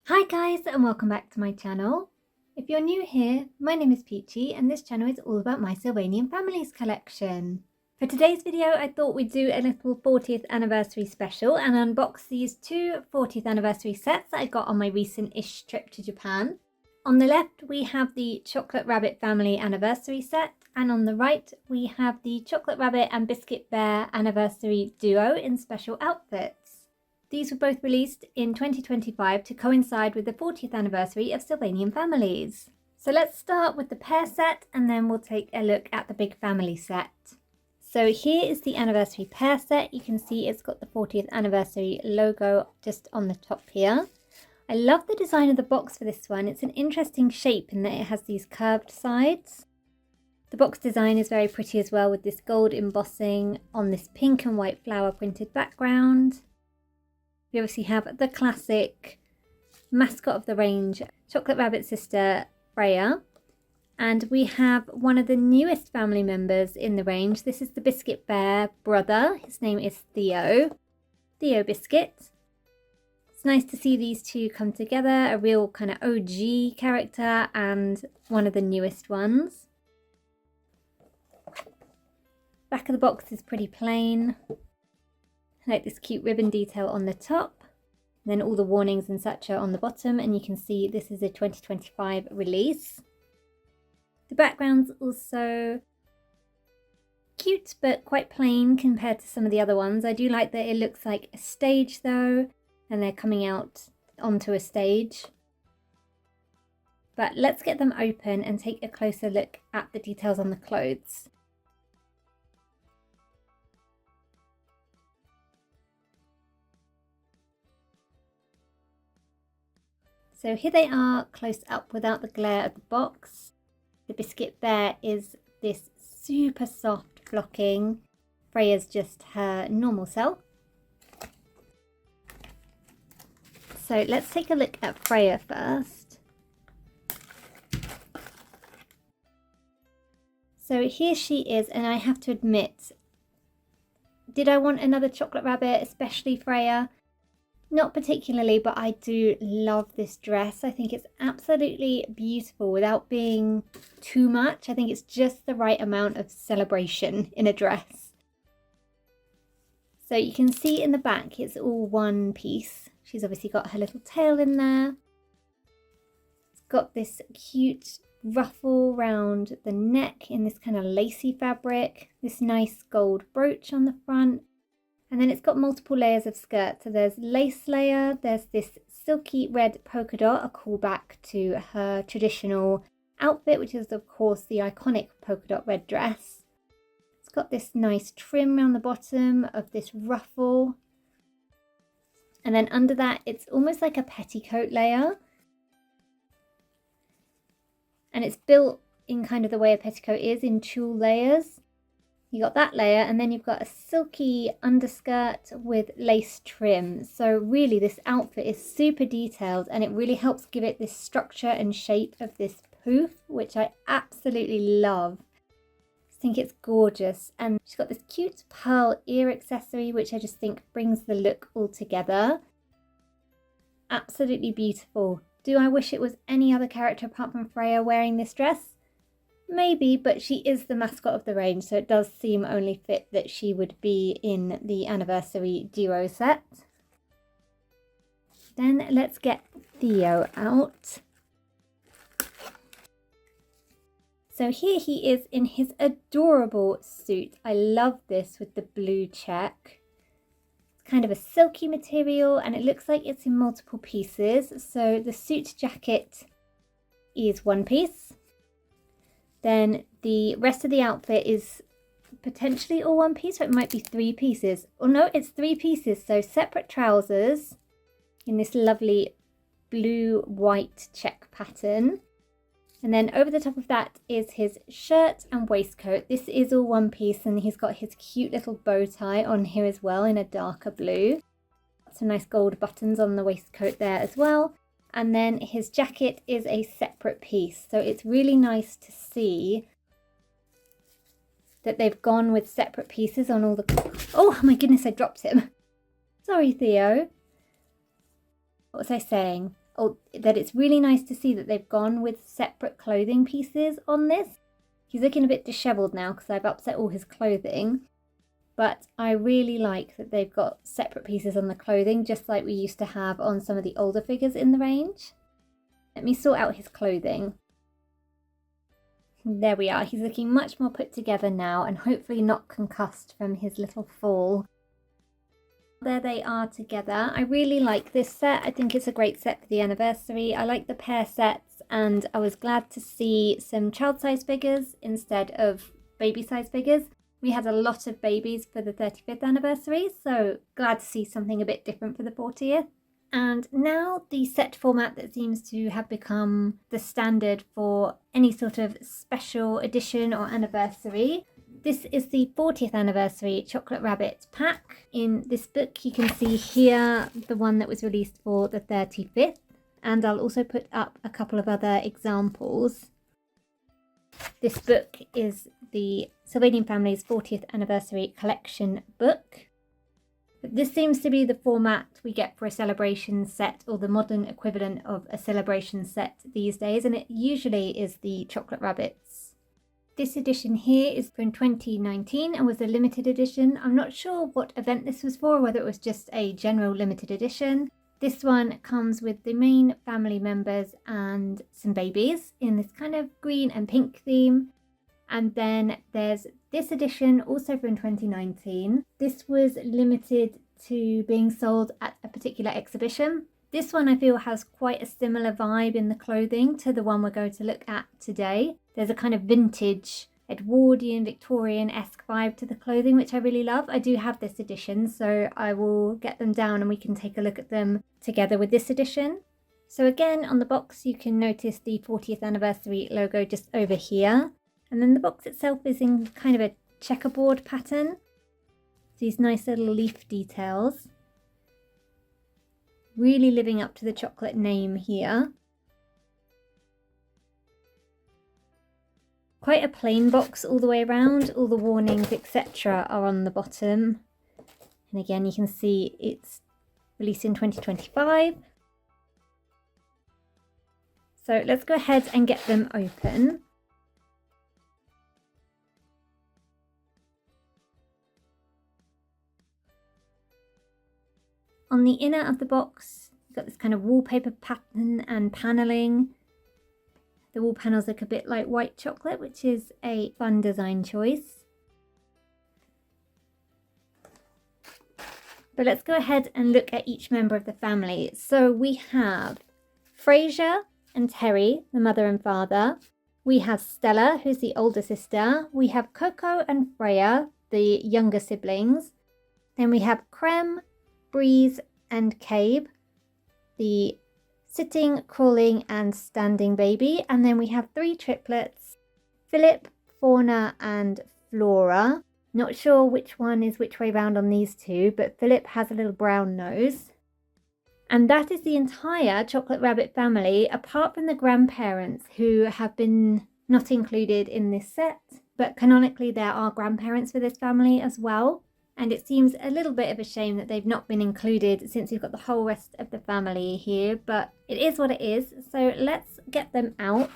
Hi guys, and welcome back to my channel. If you're new here, my name is Peachy and this channel is all about my Sylvanian families collection. For today's video I thought we'd do a little 40th anniversary special and unbox these two 40th anniversary sets that I got on my recent-ish trip to Japan. On the left we have the Chocolate Rabbit Family Anniversary set, and on the right we have the Chocolate Rabbit and Biscuit Bear Anniversary Duo in special outfits. These were both released in 2025 to coincide with the 40th anniversary of Sylvanian families. So let's start with the pair set and then we'll take a look at the big family set. So here is the anniversary pair set. You can see it's got the 40th anniversary logo just on the top here. I love the design of the box for this one. It's an interesting shape in that it has these curved sides. The box design is very pretty as well, with this gold embossing on this pink and white flower printed background. We obviously have the classic mascot of the range, Chocolate Rabbit's sister Freya. And we have one of the newest family members in the range. This is the Biscuit Bear brother. His name is Theo. Theo Biscuit. It's nice to see these two come together, a real kind of OG character and one of the newest ones. Back of the box is pretty plain. I like this cute ribbon detail on the top. And then all the warnings and such are on the bottom, and you can see this is a 2025 release. The background's also cute but quite plain compared to some of the other ones. I do like that it looks like a stage though, and they're coming out onto a stage. But let's get them open and take a closer look at the details on the clothes. So here they are close up without the glare of the box. The Biscuit Bear is this super soft flocking. Freya's just her normal self. So let's take a look at Freya first. So here she is, and I have to admit, did I want another chocolate rabbit, especially Freya? Not particularly, but I do love this dress. I think it's absolutely beautiful without being too much. I think it's just the right amount of celebration in a dress. So you can see in the back it's all one piece. She's obviously got her little tail in there. It's got this cute ruffle round the neck in this kind of lacy fabric. This nice gold brooch on the front. And then it's got multiple layers of skirt. So there's lace layer, there's this silky red polka dot, a callback to her traditional outfit, which is of course the iconic polka dot red dress. It's got this nice trim around the bottom of this ruffle. And then under that, it's almost like a petticoat layer. And it's built in kind of the way a petticoat is, in tulle layers. You got that layer, and then you've got a silky underskirt with lace trim. So really this outfit is super detailed, and it really helps give it this structure and shape of this poof, which I absolutely love. I think it's gorgeous. And she's got this cute pearl ear accessory, which I just think brings the look all together. Absolutely beautiful. Do I wish it was any other character apart from Freya wearing this dress? Maybe, but she is the mascot of the range, so it does seem only fit that she would be in the anniversary duo set. Then let's get Theo out. So here he is in his adorable suit. I love this with the blue check. It's kind of a silky material, and it looks like it's in multiple pieces. So the suit jacket is one piece. Then the rest of the outfit is potentially all one piece, or it might be three pieces. Oh no, it's three pieces. So separate trousers in this lovely blue-white check pattern. And then over the top of that is his shirt and waistcoat. This is all one piece, and he's got his cute little bow tie on here as well in a darker blue. Some nice gold buttons on the waistcoat there as well. And then his jacket is a separate piece. So it's really nice to see that they've gone with separate pieces on all the... Oh my goodness, I dropped him. Sorry, Theo. What was I saying? that it's really nice to see that they've gone with separate clothing pieces on this. He's looking a bit disheveled now because I've upset all his clothing. But I really like that they've got separate pieces on the clothing, just like we used to have on some of the older figures in the range. Let me sort out his clothing. There we are. He's looking much more put together now and hopefully not concussed from his little fall. There they are together. I really like this set. I think it's a great set for the anniversary. I like the pair sets, and I was glad to see some child-size figures instead of baby-size figures. We had a lot of babies for the 35th anniversary, so glad to see something a bit different for the 40th. And now the set format that seems to have become the standard for any sort of special edition or anniversary. This is the 40th anniversary Chocolate Rabbit pack. In this book you can see here the one that was released for the 35th, and I'll also put up a couple of other examples. This book is the Sylvanian family's 40th anniversary collection book. But this seems to be the format we get for a celebration set, or the modern equivalent of a celebration set these days, and it usually is the Chocolate Rabbits. This edition here is from 2019 and was a limited edition. I'm not sure what event this was for, whether it was just a general limited edition. This one comes with the main family members and some babies in this kind of green and pink theme. And then there's this edition, also from 2019. This was limited to being sold at a particular exhibition. This one I feel has quite a similar vibe in the clothing to the one we're going to look at today. There's a kind of vintage, Edwardian, Victorian-esque vibe to the clothing, which I really love. I do have this edition, so I will get them down and we can take a look at them together with this edition. So again, on the box you can notice the 40th anniversary logo just over here. And then the box itself is in kind of a checkerboard pattern. These nice little leaf details. Really living up to the chocolate name here. Quite a plain box all the way around. All the warnings, etc. are on the bottom. And again, you can see it's released in 2025. So let's go ahead and get them open. On the inner of the box, you've got this kind of wallpaper pattern and panelling. The wall panels look a bit like white chocolate, which is a fun design choice. But let's go ahead and look at each member of the family. So we have Freya and Terry, the mother and father. We have Stella, who's the older sister. We have Coco and Freya, the younger siblings. Then we have Creme, Breeze and Cabe, the sitting, crawling and standing baby. And then we have three triplets, Philip, Fauna and Flora. Not sure which one is which way round on these two, but Philip has a little brown nose. And that is the entire Chocolate Rabbit family, apart from the grandparents who have been not included in this set. But canonically there are grandparents for this family as well. And it seems a little bit of a shame that they've not been included since we've got the whole rest of the family here. But it is what it is. So let's get them out.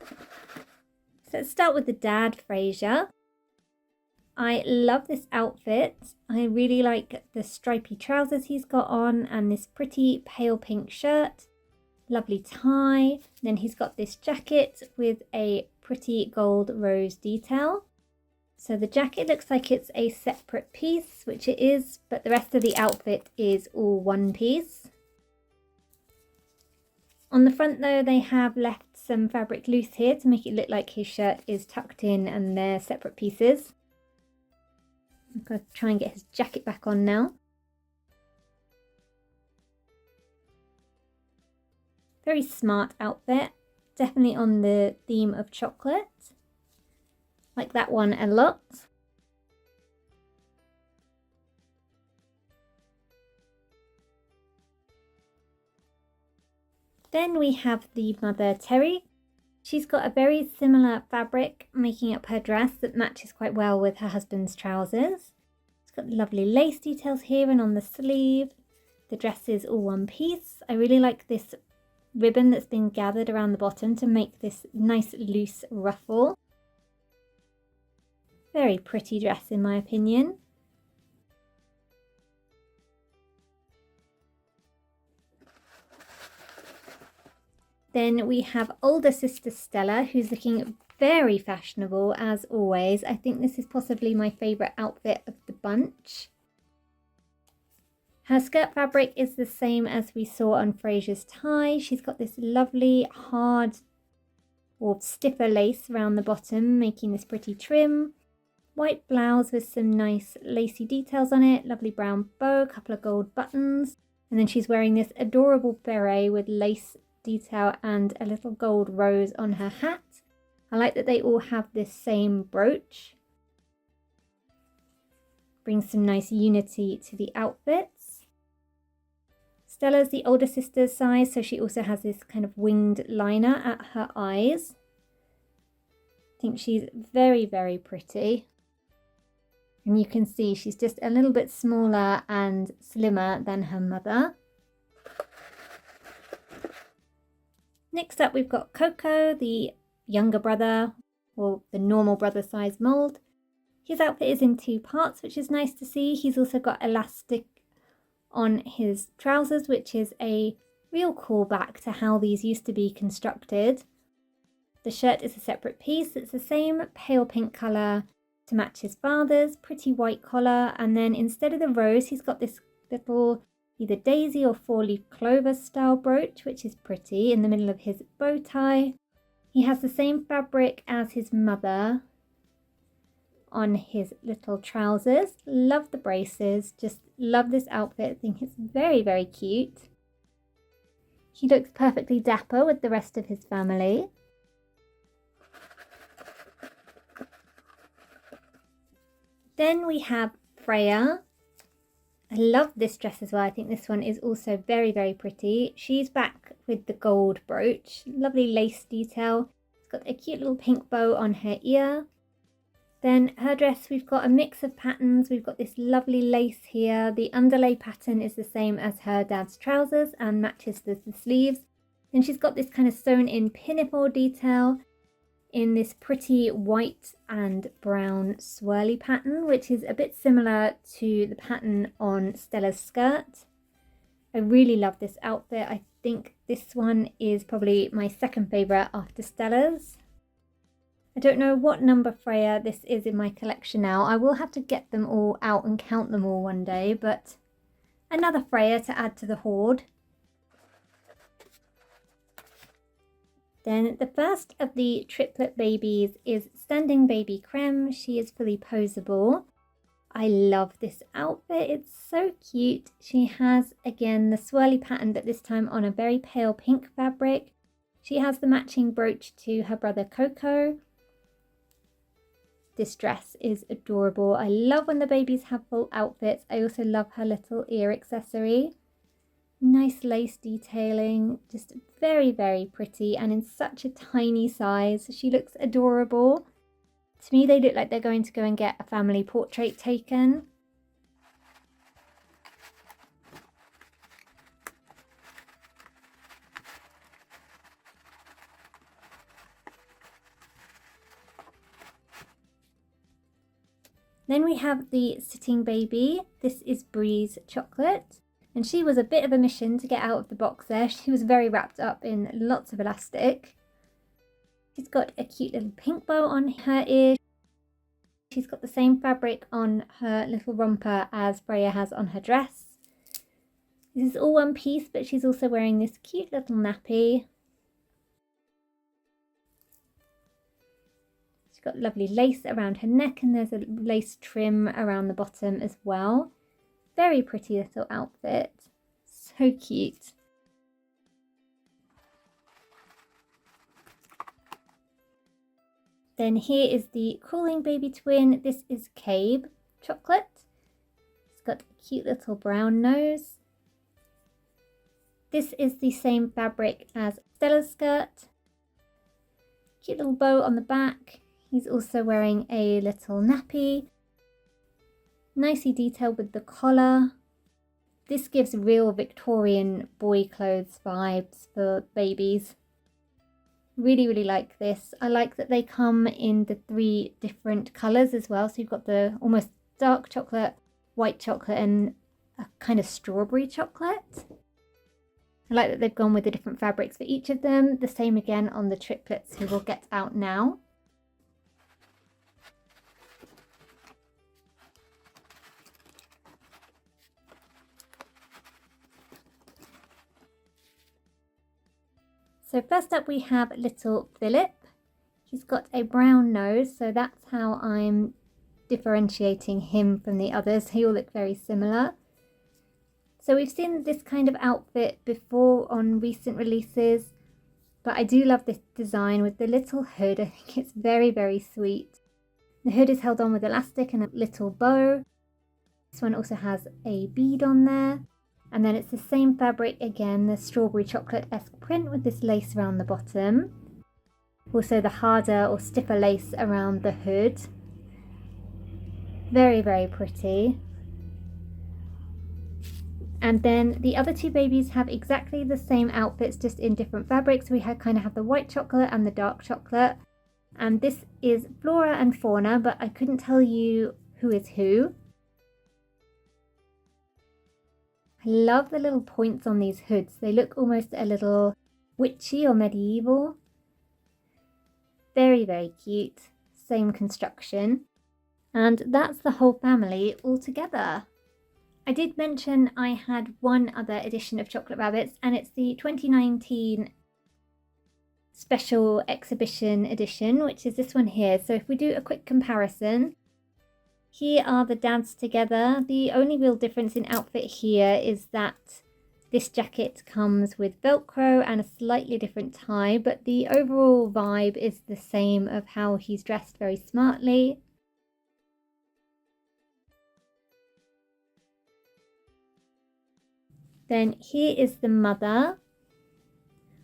So let's start with the dad, Freya. I love this outfit. I really like the stripy trousers he's got on and this pretty pale pink shirt. Lovely tie. Then he's got this jacket with a pretty gold rose detail. So the jacket looks like it's a separate piece, which it is, but the rest of the outfit is all one piece. On the front though, they have left some fabric loose here to make it look like his shirt is tucked in and they're separate pieces. I'm going to try and get his jacket back on now. Very smart outfit, definitely on the theme of chocolate. Like that one a lot. Then we have the mother, Terry. She's got a very similar fabric making up her dress that matches quite well with her husband's trousers. It's got lovely lace details here and on the sleeve. The dress is all one piece. I really like this ribbon that's been gathered around the bottom to make this nice loose ruffle. Very pretty dress in my opinion. Then we have older sister Stella, who's looking very fashionable as always. I think this is possibly my favourite outfit of the bunch. Her skirt fabric is the same as we saw on Freya's tie. She's got this lovely hard or stiffer lace around the bottom, making this pretty trim. White blouse with some nice lacy details on it, lovely brown bow, a couple of gold buttons. And then she's wearing this adorable beret with lace detail and a little gold rose on her hat. I like that they all have this same brooch. Brings some nice unity to the outfits. Stella's the older sister's size, so she also has this kind of winged liner at her eyes. I think she's very, very pretty. And you can see she's just a little bit smaller and slimmer than her mother. Next up, we've got Coco, the younger brother, or the normal brother size mold. His outfit is in two parts, which is nice to see. He's also got elastic on his trousers, which is a real callback to how these used to be constructed. The shirt is a separate piece. It's the same pale pink colour to match his father's, pretty white collar, and then instead of the rose, he's got this little either daisy or four-leaf clover style brooch, which is pretty, in the middle of his bow tie. He has the same fabric as his mother on his little trousers. Love the braces, just love this outfit. I think it's very, very cute. He looks perfectly dapper with the rest of his family. Then we have Freya. I love this dress as well. I think this one is also very, very pretty. She's back with the gold brooch. Lovely lace detail. It's got a cute little pink bow on her ear. Then her dress, we've got a mix of patterns. We've got this lovely lace here. The underlay pattern is the same as her dad's trousers and matches the sleeves. Then she's got this kind of sewn in pinafore detail in this pretty white and brown swirly pattern, which is a bit similar to the pattern on Stella's skirt. I really love this outfit. I think this one is probably my second favourite after Stella's. I don't know what number Freya this is in my collection now. I will have to get them all out and count them all one day, but another Freya to add to the hoard. Then the first of the triplet babies is Standing Baby Creme. She is fully posable. I love this outfit. It's so cute. She has, again, the swirly pattern, but this time on a very pale pink fabric. She has the matching brooch to her brother Coco. This dress is adorable. I love when the babies have full outfits. I also love her little ear accessory. Nice lace detailing, just very, very pretty and in such a tiny size. She looks adorable. To me, they look like they're going to go and get a family portrait taken. Then we have the sitting baby. This is Breeze Chocolate. And she was a bit of a mission to get out of the box there. She was very wrapped up in lots of elastic. She's got a cute little pink bow on her ear. She's got the same fabric on her little romper as Freya has on her dress. This is all one piece, but she's also wearing this cute little nappy. She's got lovely lace around her neck and there's a lace trim around the bottom as well. Very pretty little outfit. So cute. Then here is the Cooling Baby Twin. This is Cabe Chocolate. It's got a cute little brown nose. This is the same fabric as Stella's skirt. Cute little bow on the back. He's also wearing a little nappy. Nicely detailed with the collar. this gives real Victorian boy clothes vibes for babies. Really, really like this. I like that they come in the 3 different colours as well. So you've got the almost dark chocolate, white chocolate, and a kind of strawberry chocolate. I like that they've gone with the different fabrics for each of them. The same again on the triplets, who we'll get out now. So first up we have little Philip. He's got a brown nose, so that's how I'm differentiating him from the others. They all look very similar. So we've seen this kind of outfit before on recent releases, but I do love this design with the little hood. I think it's very, very sweet. The hood is held on with elastic and a little bow. This one also has a bead on there. And then it's the same fabric again, the strawberry chocolate-esque print with this lace around the bottom. Also the harder or stiffer lace around the hood. Very, very pretty. And then the other 2 babies have exactly the same outfits, just in different fabrics. We kind of have the white chocolate and the dark chocolate. And this is Flora and Fauna, but I couldn't tell you who is who. I love the little points on these hoods. They look almost a little witchy or medieval. Very, very cute. Same construction. And that's the whole family all together. I did mention I had one other edition of Chocolate Rabbits, and it's the 2019 Special Exhibition Edition, which is this one here. So if we do a quick comparison, here are the dads together. The only real difference in outfit here is that this jacket comes with Velcro and a slightly different tie, but the overall vibe is the same of how he's dressed very smartly. Then here is the mother.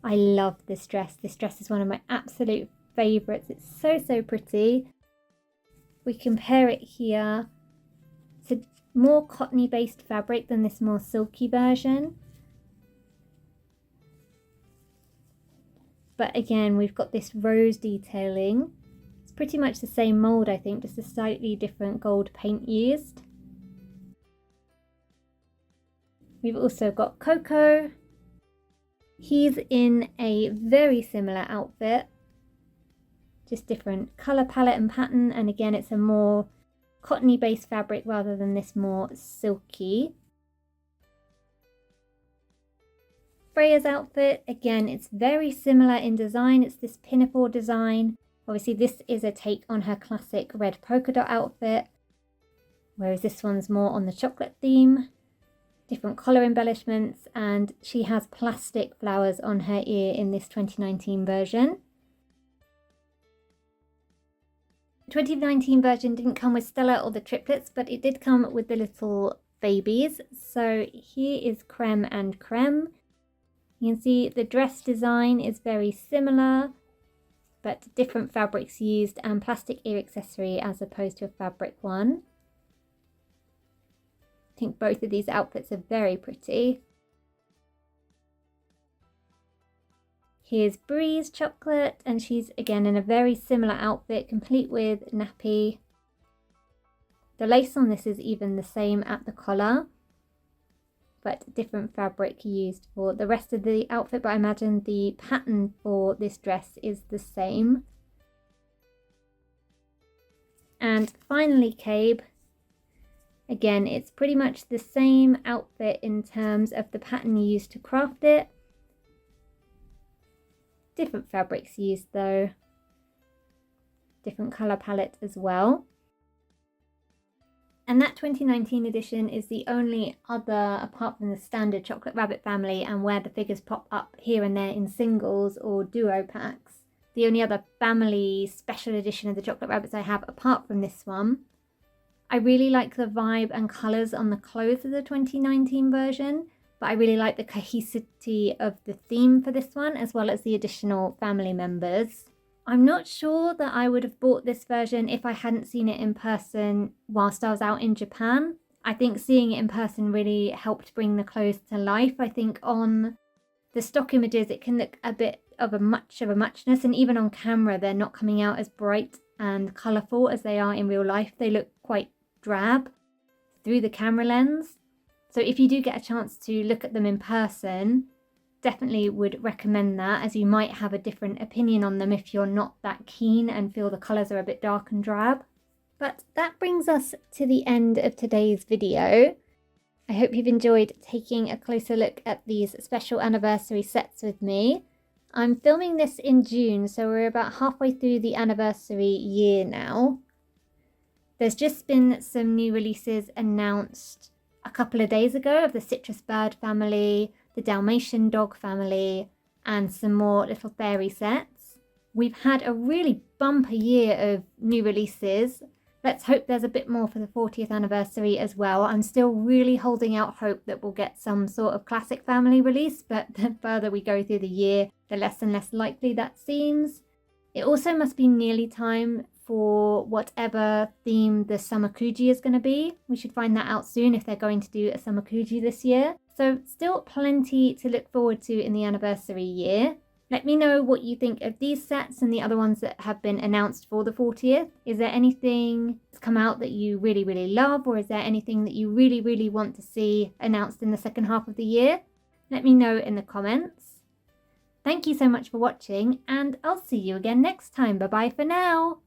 I love this dress. This dress is one of my absolute favourites. It's so, so pretty. We compare it here. It's a more cottony based fabric than this more silky version. But again, we've got this rose detailing. It's pretty much the same mould, I think, just a slightly different gold paint used. We've also got Coco. He's in a very similar outfit, just different colour palette and pattern, and again it's a more cottony based fabric rather than this more silky. Freya's outfit, again it's very similar in design. It's this pinafore design. Obviously this is a take on her classic red polka dot outfit, whereas this one's more on the chocolate theme. Different collar embellishments, and she has plastic flowers on her ear in this 2019 version. The 2019 version didn't come with Stella or the triplets, but it did come with the little babies. So here is Creme and Creme. You can see the dress design is very similar, but different fabrics used and plastic ear accessory as opposed to a fabric one. I think both of these outfits are very pretty. Here's Breeze Chocolate, and she's again in a very similar outfit, complete with nappy. The lace on this is even the same at the collar, but different fabric used for the rest of the outfit, but I imagine the pattern for this dress is the same. And finally Cabe. Again, it's pretty much the same outfit in terms of the pattern used to craft it. Different fabrics used though. Different colour palette as well. And that 2019 edition is the only other, apart from the standard Chocolate Rabbit family and where the figures pop up here and there in singles or duo packs, the only other family special edition of the Chocolate Rabbits I have apart from this one. I really like the vibe and colours on the clothes of the 2019 version, but I really like the cohesivity of the theme for this one, as well as the additional family members. I'm not sure that I would have bought this version if I hadn't seen it in person whilst I was out in Japan. I think seeing it in person really helped bring the clothes to life. I think on the stock images it can look a bit of a muchness, and even on camera they're not coming out as bright and colourful as they are in real life. They look quite drab through the camera lens. So if you do get a chance to look at them in person, definitely would recommend that, as you might have a different opinion on them if you're not that keen and feel the colours are a bit dark and drab. But that brings us to the end of today's video. I hope you've enjoyed taking a closer look at these special anniversary sets with me. I'm filming this in June, so we're about halfway through the anniversary year now. There's just been some new releases announced a couple of days ago of the citrus bird family, the Dalmatian dog family, and some more little fairy sets. We've had a really bumper year of new releases. Let's hope there's a bit more for the 40th anniversary as well. I'm still really holding out hope that we'll get some sort of classic family release, but the further we go through the year, the less and less likely that seems. It also must be nearly time for whatever theme the Summer Kuji is going to be. We should find that out soon if they're going to do a Summer Kuji this year. So still plenty to look forward to in the anniversary year. Let me know what you think of these sets and the other ones that have been announced for the 40th. Is there anything that's come out that you really, really love, or is there anything that you really, really want to see announced in the second half of the year? Let me know in the comments. Thank you so much for watching, and I'll see you again next time. Bye bye for now.